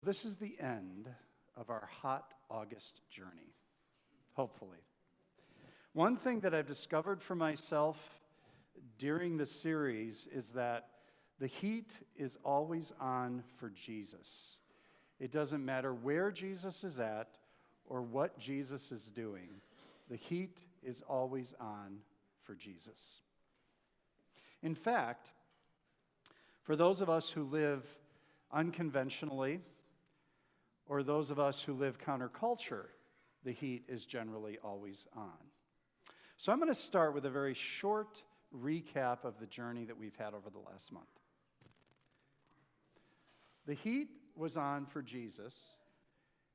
This is the end of our hot August journey, hopefully. One thing that I've discovered for myself during the series is that the heat is always on for Jesus. It doesn't matter where Jesus is at or what Jesus is doing. The heat is always on for Jesus. In fact, for those of us who live unconventionally, or those of us who live counterculture, the heat is generally always on. So I'm going to start with a very short recap of the journey that we've had over the last month. The heat was on for Jesus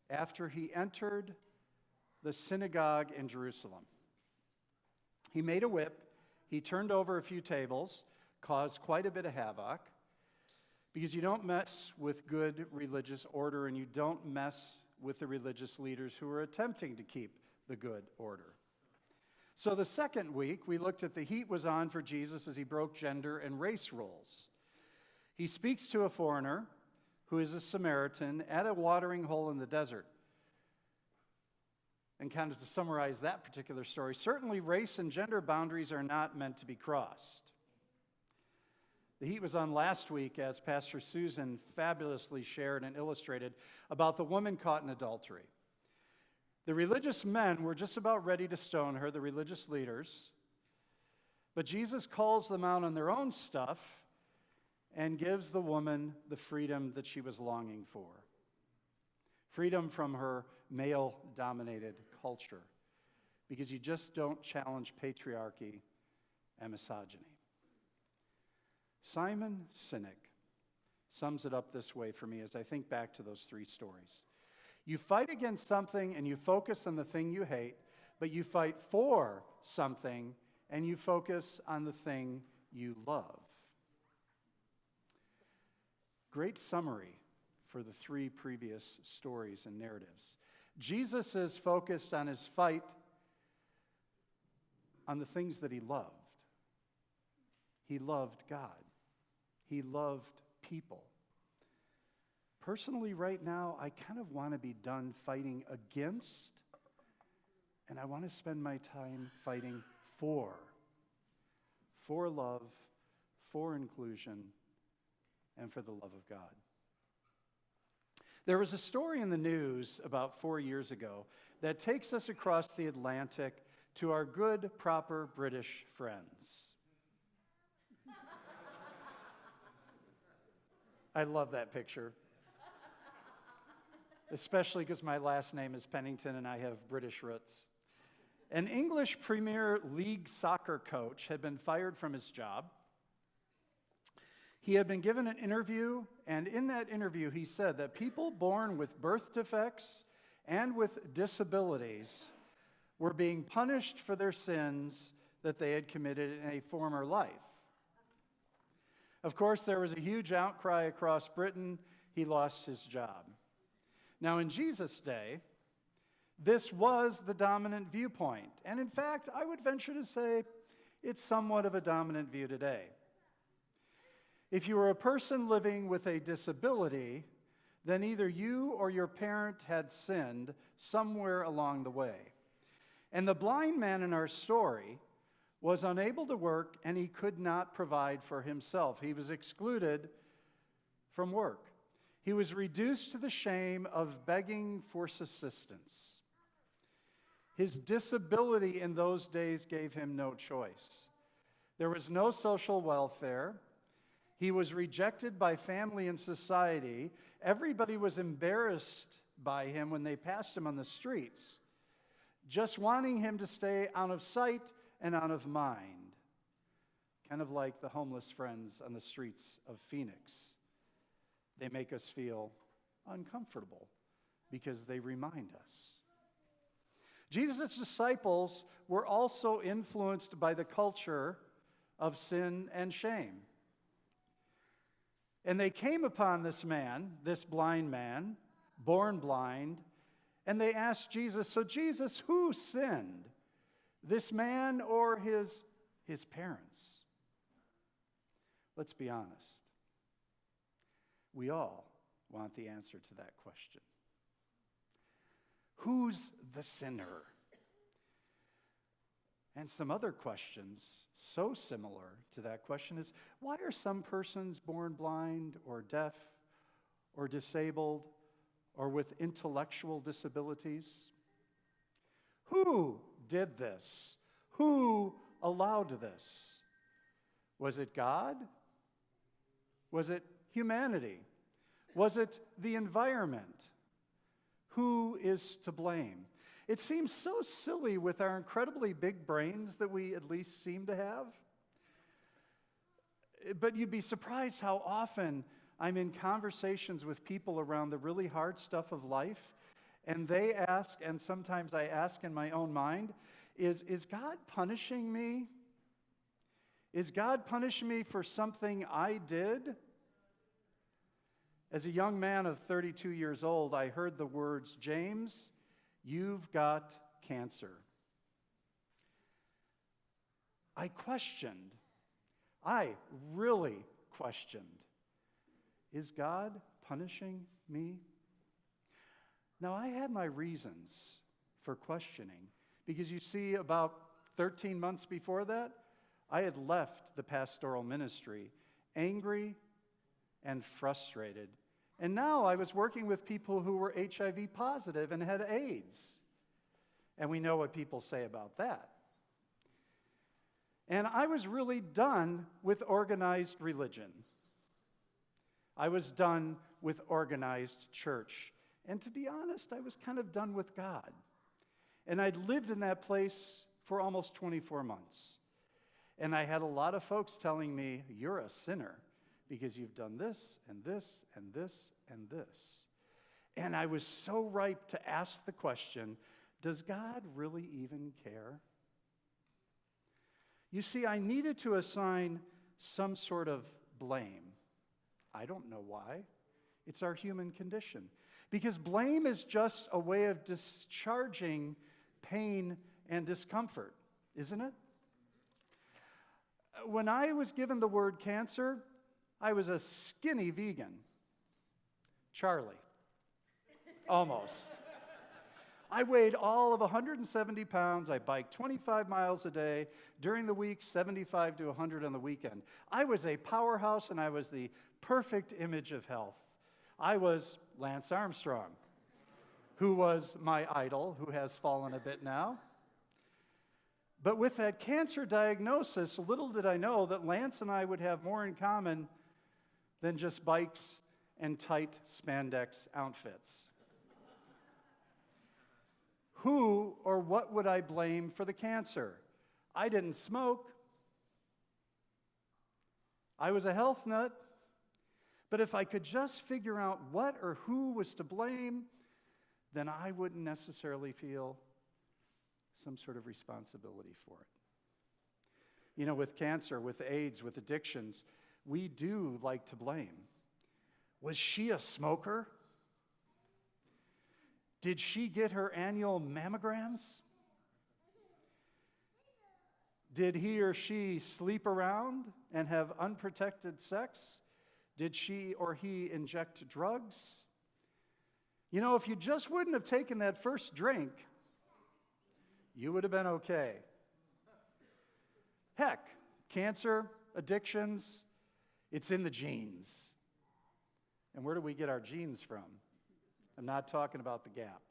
after he entered the synagogue in Jerusalem. He made a whip, he turned over a few tables, caused quite a bit of havoc, because you don't mess with good religious order and you don't mess with the religious leaders who are attempting to keep the good order. So the second week, we looked at the heat was on for Jesus as he broke gender and race roles. He speaks to a foreigner who is a Samaritan at a watering hole in the desert. And kind of to summarize that particular story, certainly race and gender boundaries are not meant to be crossed. The heat was on last week as Pastor Susan fabulously shared and illustrated about the woman caught in adultery. The religious men were just about ready to stone her, the religious leaders, but Jesus calls them out on their own stuff and gives the woman the freedom that she was longing for. Freedom from her male-dominated culture, because you just don't challenge patriarchy and misogyny. Simon Sinek sums it up this way for me as I think back to those three stories. You fight against something and you focus on the thing you hate, but you fight for something and you focus on the thing you love. Great summary for the three previous stories and narratives. Jesus is focused on his fight on the things that he loved. He loved God. He loved people. Personally, right now, I kind of want to be done fighting against, and I want to spend my time fighting for love, for inclusion, and for the love of God. There was a story in the news about 4 years ago that takes us across the Atlantic to our good, proper British friends. I love that picture, especially because my last name is Pennington and I have British roots. An English Premier League soccer coach had been fired from his job. He had been given an interview, and in that interview he said that people born with birth defects and with disabilities were being punished for their sins that they had committed in a former life. Of course, there was a huge outcry across Britain. He lost his job. Now, in Jesus' day, this was the dominant viewpoint. And in fact, I would venture to say it's somewhat of a dominant view today. If you were a person living with a disability, then either you or your parent had sinned somewhere along the way. And the blind man in our story was unable to work, and he could not provide for himself. He was excluded from work. He was reduced to the shame of begging for subsistence. His disability in those days gave him no choice. There was no social welfare. He was rejected by family and society. Everybody was embarrassed by him when they passed him on the streets, just wanting him to stay out of sight and out of mind, kind of like the homeless friends on the streets of Phoenix. They make us feel uncomfortable because they remind us. Jesus' disciples were also influenced by the culture of sin and shame. And they came upon this man, this blind man, born blind, and they asked Jesus, so Jesus, who sinned? This man or his parents? Let's be honest. We all want the answer to that question. Who's the sinner? And some other questions so similar to that question is, why are some persons born blind or deaf or disabled or with intellectual disabilities? Who did this? Who allowed this? Was it God? Was it humanity? Was it the environment? Who is to blame? It seems so silly with our incredibly big brains that we at least seem to have. But you'd be surprised how often I'm in conversations with people around the really hard stuff of life, and they ask, and sometimes I ask in my own mind, is God punishing me? Is God punishing me for something I did? As a young man of 32 years old, I heard the words, "James, you've got cancer." I really questioned, is God punishing me? Now, I had my reasons for questioning, because you see, about 13 months before that, I had left the pastoral ministry, angry and frustrated. And now I was working with people who were HIV positive and had AIDS. And we know what people say about that. And I was really done with organized religion. I was done with organized church. And to be honest, I was kind of done with God. And I'd lived in that place for almost 24 months. And I had a lot of folks telling me, "You're a sinner because you've done this and this and this and this." And I was so ripe to ask the question, does God really even care? You see, I needed to assign some sort of blame. I don't know why. It's our human condition. Because blame is just a way of discharging pain and discomfort, isn't it? When I was given the word cancer, I was a skinny vegan. Charlie. Almost. I weighed all of 170 pounds. I biked 25 miles a day. During the week, 75 to 100 on the weekend. I was a powerhouse, and I was the perfect image of health. I was Lance Armstrong, who was my idol, who has fallen a bit now. But with that cancer diagnosis, little did I know that Lance and I would have more in common than just bikes and tight spandex outfits. Who or what would I blame for the cancer? I didn't smoke. I was a health nut. But if I could just figure out what or who was to blame, then I wouldn't necessarily feel some sort of responsibility for it. You know, with cancer, with AIDS, with addictions, we do like to blame. Was she a smoker? Did she get her annual mammograms? Did he or she sleep around and have unprotected sex? Did she or he inject drugs? You know, if you just wouldn't have taken that first drink, you would have been okay. Heck, cancer, addictions, it's in the genes. And where do we get our genes from? I'm not talking about the Gap.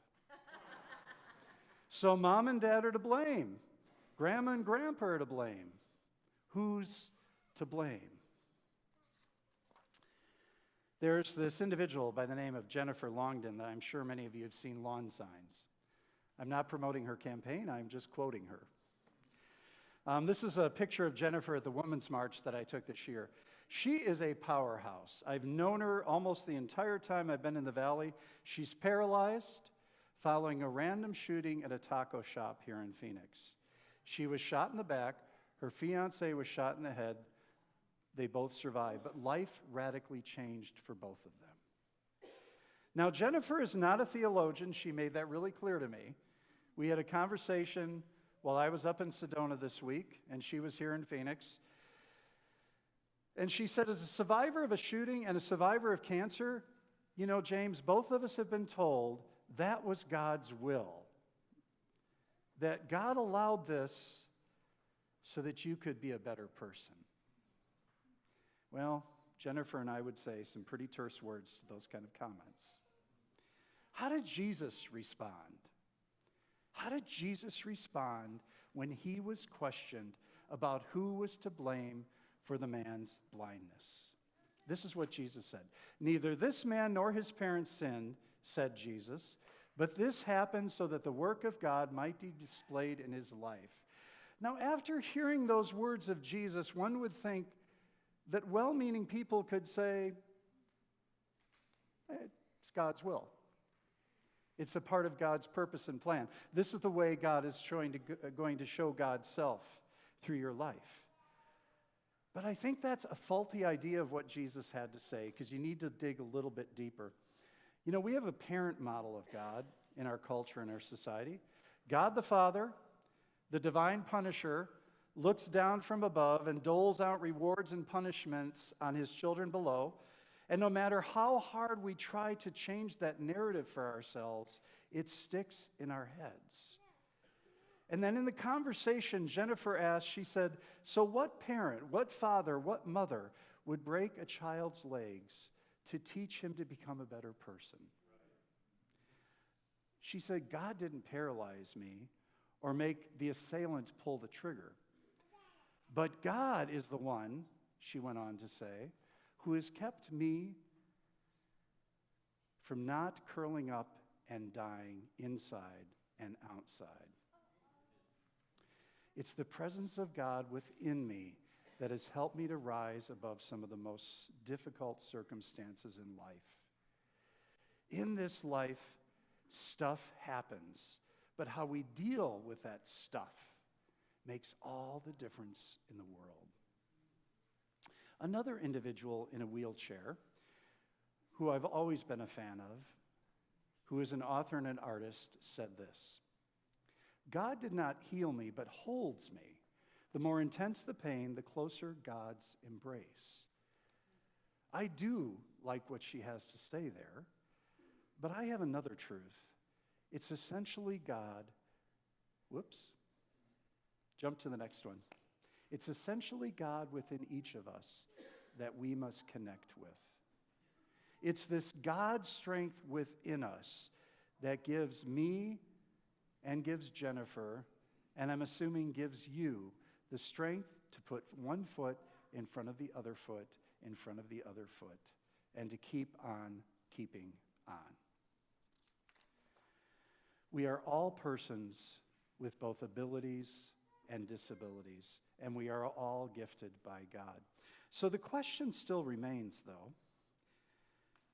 So mom and dad are to blame. Grandma and grandpa are to blame. Who's to blame? There's this individual by the name of Jennifer Longden that I'm sure many of you have seen lawn signs. I'm not promoting her campaign, I'm just quoting her. This is a picture of Jennifer at the Women's March that I took this year. She is a powerhouse. I've known her almost the entire time I've been in the Valley. She's paralyzed following a random shooting at a taco shop here in Phoenix. She was shot in the back. Her fiancé was shot in the head. They both survived, but life radically changed for both of them. Now, Jennifer is not a theologian. She made that really clear to me. We had a conversation while I was up in Sedona this week, and she was here in Phoenix. And she said, as a survivor of a shooting and a survivor of cancer, You know, James, both of us have been told that was God's will. That God allowed this so that you could be a better person. Well, Jennifer and I would say some pretty terse words to those kind of comments. How did Jesus respond? How did Jesus respond when he was questioned about who was to blame for the man's blindness? This is what Jesus said. Neither this man nor his parents sinned, said Jesus, but this happened so that the work of God might be displayed in his life. Now, after hearing those words of Jesus, one would think that well-meaning people could say, it's God's will. It's a part of God's purpose and plan. This is the way God is going to show God's self through your life. But I think that's a faulty idea of what Jesus had to say, because you need to dig a little bit deeper. You know, we have a parent model of God in our culture and our society. God the Father, the divine punisher, looks down from above and doles out rewards and punishments on his children below. And no matter how hard we try to change that narrative for ourselves, it sticks in our heads. And then in the conversation, Jennifer asked, she said, so what parent, what father, what mother would break a child's legs to teach him to become a better person? She said, God didn't paralyze me or make the assailant pull the trigger. But God is the one, she went on to say, who has kept me from not curling up and dying inside and outside. It's the presence of God within me that has helped me to rise above some of the most difficult circumstances in life. In this life, stuff happens, but how we deal with that stuff makes all the difference in the world. Another individual in a wheelchair, who I've always been a fan of, who is an author and an artist, said this: God did not heal me, but holds me. The more intense the pain, the closer God's embrace. I do like what she has to say there, but I have another truth. It's essentially God. Whoops. Jump to the next one. It's essentially God within each of us that we must connect with. It's this God strength within us that gives me and gives Jennifer, and I'm assuming gives you, the strength to put one foot in front of the other foot, in front of the other foot, and to keep on keeping on. We are all persons with both abilities and disabilities, and we are all gifted by God. So the question still remains, though,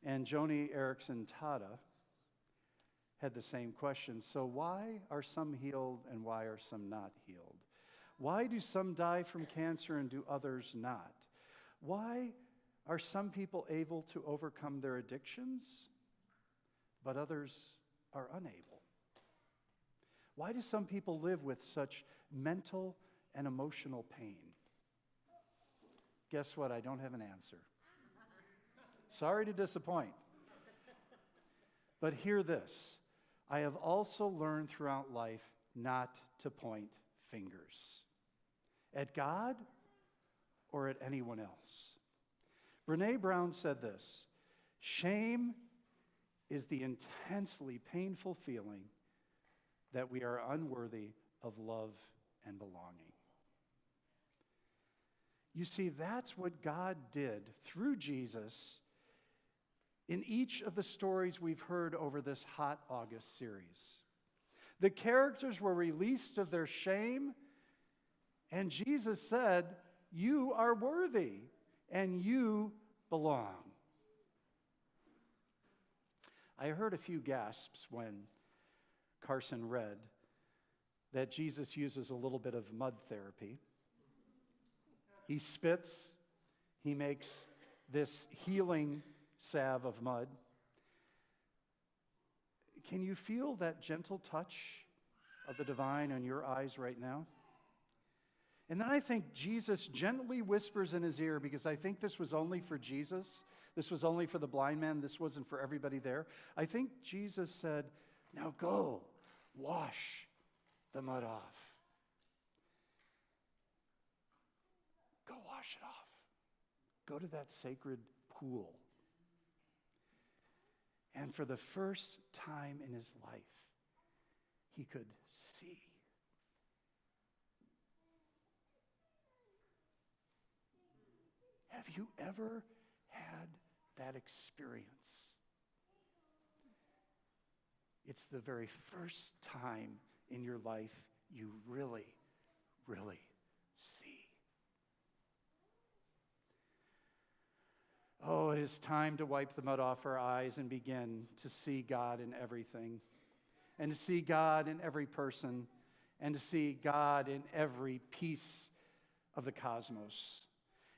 and Joni Eareckson Tada had the same question. So why are some healed and why are some not healed? Why do some die from cancer and do others not? Why are some people able to overcome their addictions, but others are unable? Why do some people live with such mental and emotional pain? Guess what? I don't have an answer. Sorry to disappoint. But hear this. I have also learned throughout life not to point fingers at God or at anyone else. Brené Brown said this: shame is the intensely painful feeling that we are unworthy of love and belonging. You see, that's what God did through Jesus in each of the stories we've heard over this Hot August series. The characters were released of their shame, and Jesus said, you are worthy and you belong. I heard a few gasps when Carson read that Jesus uses a little bit of mud therapy. He spits, he makes this healing salve of mud. Can you feel that gentle touch of the divine in your eyes right now? And then I think Jesus gently whispers in his ear, because I think this was only for Jesus. This was only for the blind man. This wasn't for everybody there. I think Jesus said, now go, wash the mud off. Go wash it off. Go to that sacred pool. And for the first time in his life, he could see. Have you ever had that experience? It's the very first time in your life you really, really see. Oh, it is time to wipe the mud off our eyes and begin to see God in everything, and to see God in every person, and to see God in every piece of the cosmos.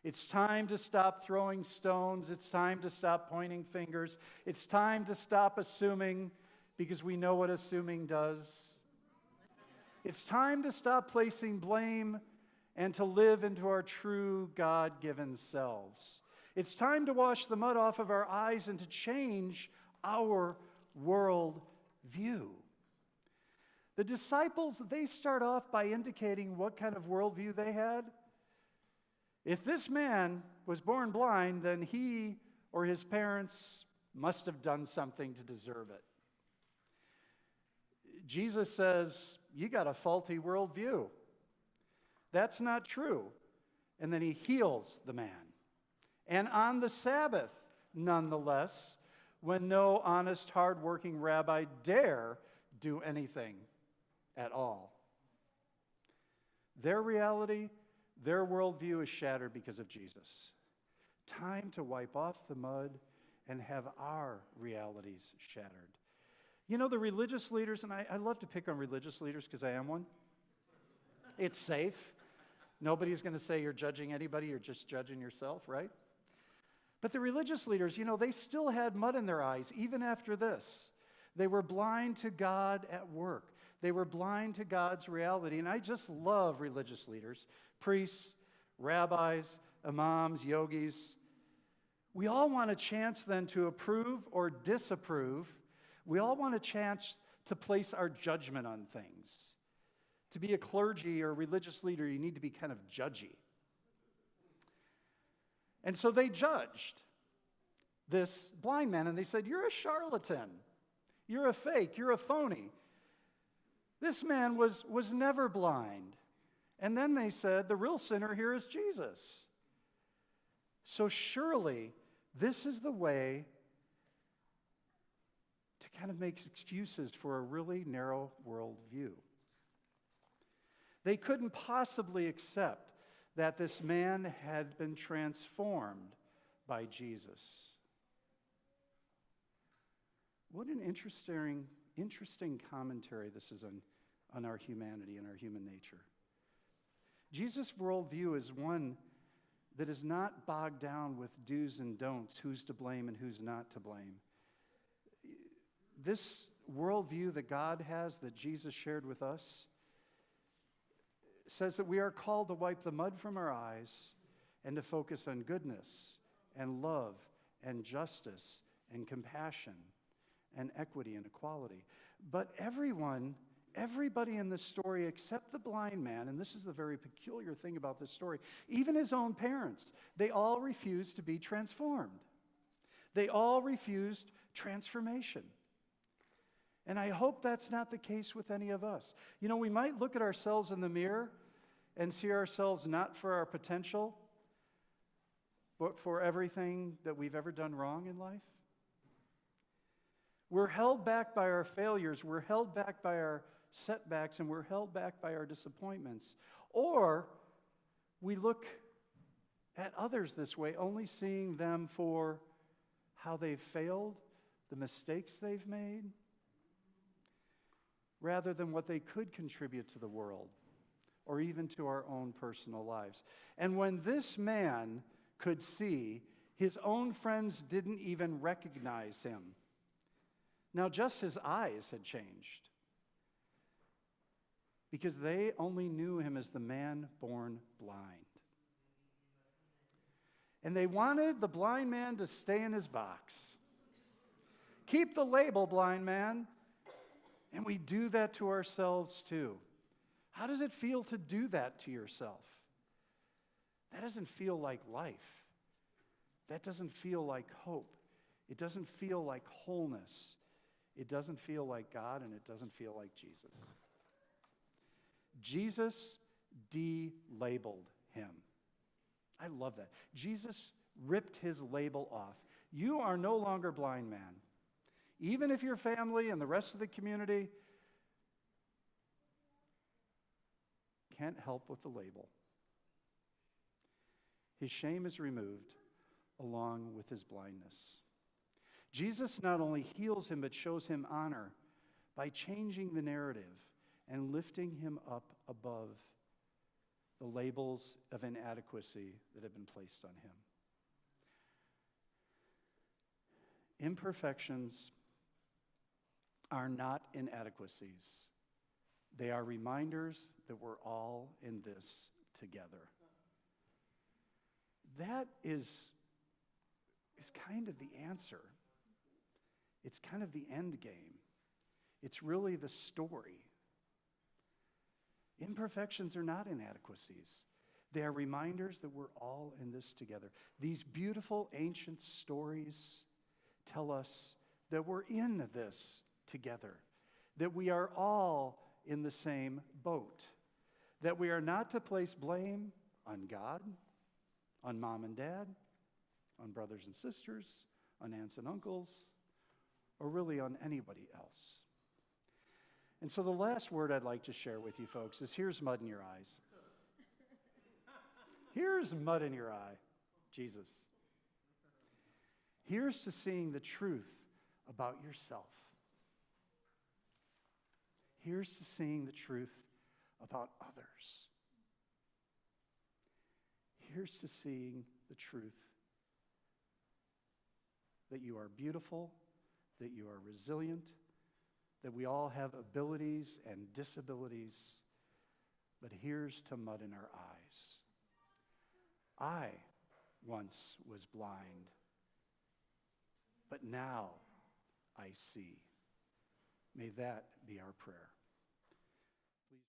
It's time to stop throwing stones. It's time to stop pointing fingers. It's time to stop assuming, because we know what assuming does. It's time to stop placing blame and to live into our true God-given selves. It's time to wash the mud off of our eyes and to change our world view. The disciples, they start off by indicating what kind of worldview they had. If this man was born blind, then he or his parents must have done something to deserve it. Jesus says, you got a faulty worldview. That's not true. And then he heals the man. And on the Sabbath, nonetheless, when no honest, hardworking rabbi dare do anything at all. Their reality, their worldview is shattered because of Jesus. Time to wipe off the mud and have our realities shattered. You know, the religious leaders, and I love to pick on religious leaders because I am one. It's safe. Nobody's going to say you're judging anybody, you're just judging yourself, right? But the religious leaders, you know, they still had mud in their eyes even after this. They were blind to God at work. They were blind to God's reality. And I just love religious leaders, priests, rabbis, imams, yogis. We all want a chance then to approve or disapprove. We all want a chance to place our judgment on things. To be a clergy or religious leader, you need to be kind of judgy. And so they judged this blind man, and they said, you're a charlatan. You're a fake. You're a phony. This man was never blind. And then they said, the real sinner here is Jesus. So surely this is the way to kind of make excuses for a really narrow worldview. They couldn't possibly accept that this man had been transformed by Jesus. What an interesting commentary this is on our humanity and our human nature. Jesus' worldview is one that is not bogged down with do's and don'ts, who's to blame and who's not to blame. This worldview that God has, that Jesus shared with us, says that we are called to wipe the mud from our eyes and to focus on goodness and love and justice and compassion and equity and equality. But everybody in this story except the blind man, and this is the very peculiar thing about this story, even his own parents, they all refused to be transformed. They all refused transformation. And I hope that's not the case with any of us. You know, we might look at ourselves in the mirror and see ourselves not for our potential, but for everything that we've ever done wrong in life. We're held back by our failures, we're held back by our setbacks, and we're held back by our disappointments. Or we look at others this way, only seeing them for how they've failed, the mistakes they've made, rather than what they could contribute to the world or even to our own personal lives. And when this man could see, his own friends didn't even recognize him. Now, just his eyes had changed. because they only knew him as the man born blind. And they wanted the blind man to stay in his box. Keep the label, blind man. And we do that to ourselves too. How does it feel to do that to yourself? That doesn't feel like life. That doesn't feel like hope. It doesn't feel like wholeness. It doesn't feel like God, and it doesn't feel like Jesus. Jesus de-labeled him. I love that. Jesus ripped his label off. You are no longer blind man. Even if your family and the rest of the community can't help with the label. His shame is removed along with his blindness. Jesus not only heals him, but shows him honor by changing the narrative and lifting him up above the labels of inadequacy that have been placed on him. Imperfections are not inadequacies. They are reminders that we're all in this together. That is kind of the answer. It's kind of the end game. It's really the story. Imperfections are not inadequacies. They are reminders that we're all in this together. These beautiful ancient stories tell us that we're in this together, that we are all in the same boat, that we are not to place blame on God, on mom and dad, on brothers and sisters, on aunts and uncles, or really on anybody else. And so the last word I'd like to share with you folks is here's mud in your eyes. Here's mud in your eye, Jesus. Here's to seeing the truth about yourself. Here's to seeing the truth about others. Here's to seeing the truth that you are beautiful, that you are resilient, that we all have abilities and disabilities, but here's to mud in our eyes. I once was blind, but now I see. May that be our prayer.